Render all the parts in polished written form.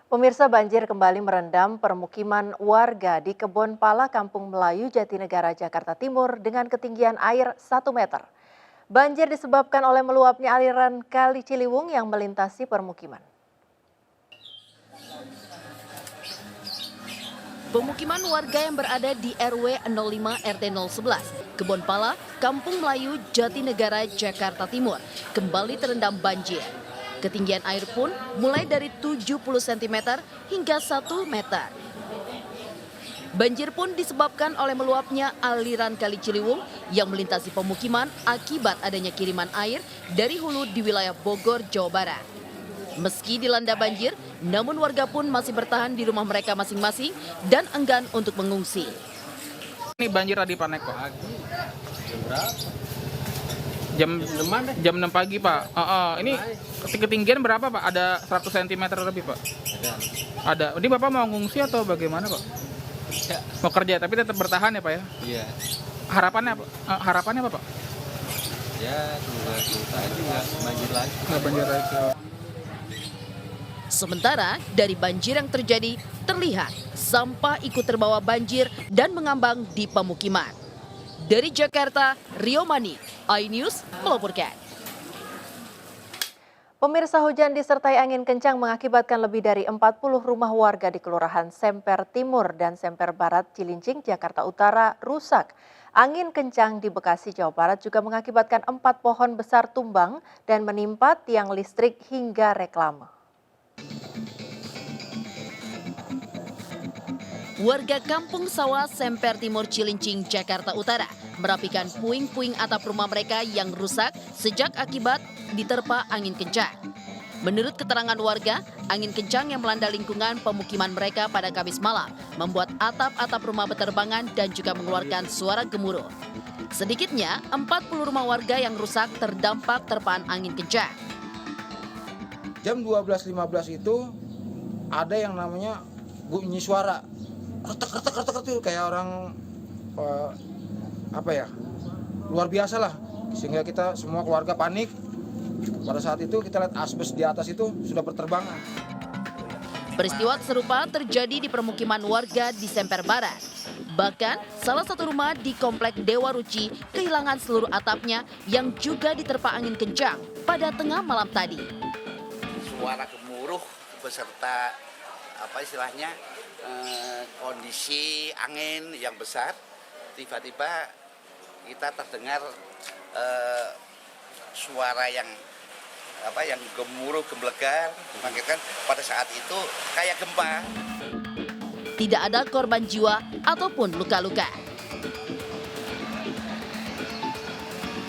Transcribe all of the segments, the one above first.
Pemirsa, banjir kembali merendam permukiman warga di Kebon Pala, Kampung Melayu, Jatinegara, Jakarta Timur dengan ketinggian air 1 meter. Banjir disebabkan oleh meluapnya aliran Kali Ciliwung yang melintasi permukiman. Pemukiman warga yang berada di RW 05 RT 011, Kebon Pala, Kampung Melayu, Jatinegara, Jakarta Timur, kembali terendam banjir. Ketinggian air pun mulai dari 70 cm hingga 1 meter. Banjir pun disebabkan oleh meluapnya aliran Kali Ciliwung yang melintasi pemukiman akibat adanya kiriman air dari hulu di wilayah Bogor, Jawa Barat. Meski dilanda banjir, namun warga pun masih bertahan di rumah mereka masing-masing dan enggan untuk mengungsi. Ini banjir tadi Pak Neko. Jam 6 pagi Pak. Ini ketinggian berapa Pak? Ada 100 cm lebih Pak? Ada. Ini Bapak mau ngungsi atau bagaimana Pak? Ya. Mau kerja tapi tetap bertahan ya Pak ya? Iya. Harapannya apa? Harapannya apa Pak? Ya, semoga aja nggak banjir lagi. Nggak banjir lagi. Sementara dari banjir yang terjadi, terlihat sampah ikut terbawa banjir dan mengambang di pemukiman. Dari Jakarta, Rio Mani, iNews melaporkan. Pemirsa, hujan disertai angin kencang mengakibatkan lebih dari 40 rumah warga di Kelurahan Semper Timur dan Semper Barat, Cilincing, Jakarta Utara rusak. Angin kencang di Bekasi, Jawa Barat juga mengakibatkan 4 pohon besar tumbang dan menimpa tiang listrik hingga reklame. Warga Kampung Sawah Semper Timur Cilincing, Jakarta Utara merapikan puing-puing atap rumah mereka yang rusak sejak akibat diterpa angin kencang. Menurut keterangan warga, angin kencang yang melanda lingkungan pemukiman mereka pada Kamis malam membuat atap-atap rumah berterbangan dan juga mengeluarkan suara gemuruh. Sedikitnya 40 rumah warga yang rusak terdampak terpaan angin kencang. Jam 12.15 itu ada yang namanya bunyi suara retek itu kayak orang luar biasa lah, sehingga kita semua keluarga panik. Pada saat itu kita lihat asbes di atas itu sudah berterbangan. Peristiwa serupa terjadi di permukiman warga di Semper Barat. Bahkan salah satu rumah di Komplek Dewa Ruci kehilangan seluruh atapnya yang juga diterpa angin kencang pada tengah malam tadi. Suara gemuruh beserta kondisi angin yang besar, tiba-tiba kita terdengar suara yang gemuruh gemblegar, mengakibatkan pada saat itu kayak gempa. Tidak ada korban jiwa ataupun luka-luka.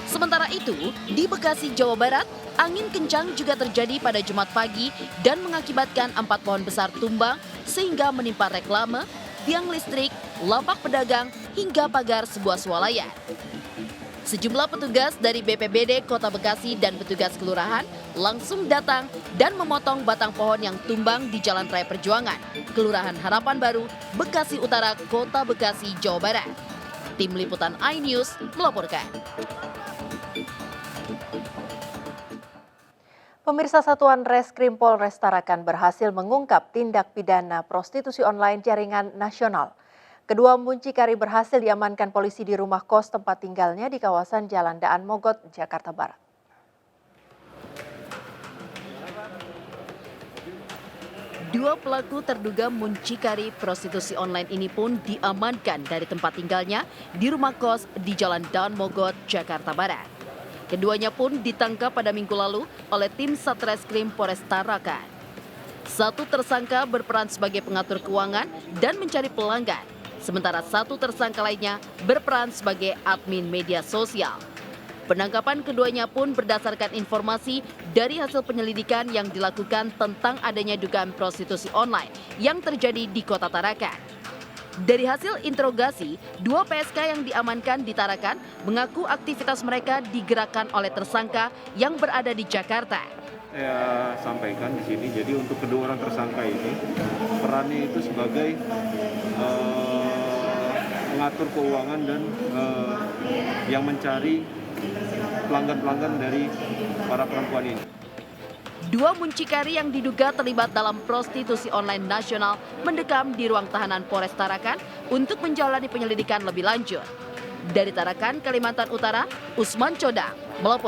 Sementara itu, di Bekasi, Jawa Barat, angin kencang juga terjadi pada Jumat pagi dan mengakibatkan 4 pohon besar tumbang sehingga menimpa reklame, tiang listrik, lapak pedagang, hingga pagar sebuah swalayan. Sejumlah petugas dari BPBD Kota Bekasi dan petugas kelurahan langsung datang dan memotong batang pohon yang tumbang di Jalan Raya Perjuangan, Kelurahan Harapan Baru, Bekasi Utara, Kota Bekasi, Jawa Barat. Tim Liputan iNews melaporkan. Pemirsa, Satuan Reskrim Polres Tarakan berhasil mengungkap tindak pidana prostitusi online jaringan nasional. Kedua muncikari berhasil diamankan polisi di rumah kos tempat tinggalnya di kawasan Jalan Daan Mogot, Jakarta Barat. Dua pelaku terduga muncikari prostitusi online ini pun diamankan dari tempat tinggalnya di rumah kos di Jalan Daan Mogot, Jakarta Barat. Keduanya pun ditangkap pada Minggu lalu oleh tim Satreskrim Polres Tarakan. Satu tersangka berperan sebagai pengatur keuangan dan mencari pelanggan, sementara satu tersangka lainnya berperan sebagai admin media sosial. Penangkapan keduanya pun berdasarkan informasi dari hasil penyelidikan yang dilakukan tentang adanya dugaan prostitusi online yang terjadi di Kota Tarakan. Dari hasil interogasi, 2 PSK yang diamankan di Tarakan mengaku aktivitas mereka digerakkan oleh tersangka yang berada di Jakarta. Saya sampaikan di sini, jadi untuk kedua orang tersangka ini perannya itu sebagai mengatur keuangan dan yang mencari pelanggan-pelanggan dari para perempuan ini. Dua muncikari yang diduga terlibat dalam prostitusi online nasional mendekam di ruang tahanan Polres Tarakan untuk menjalani penyelidikan lebih lanjut. Dari Tarakan, Kalimantan Utara, Usman Coda melapor.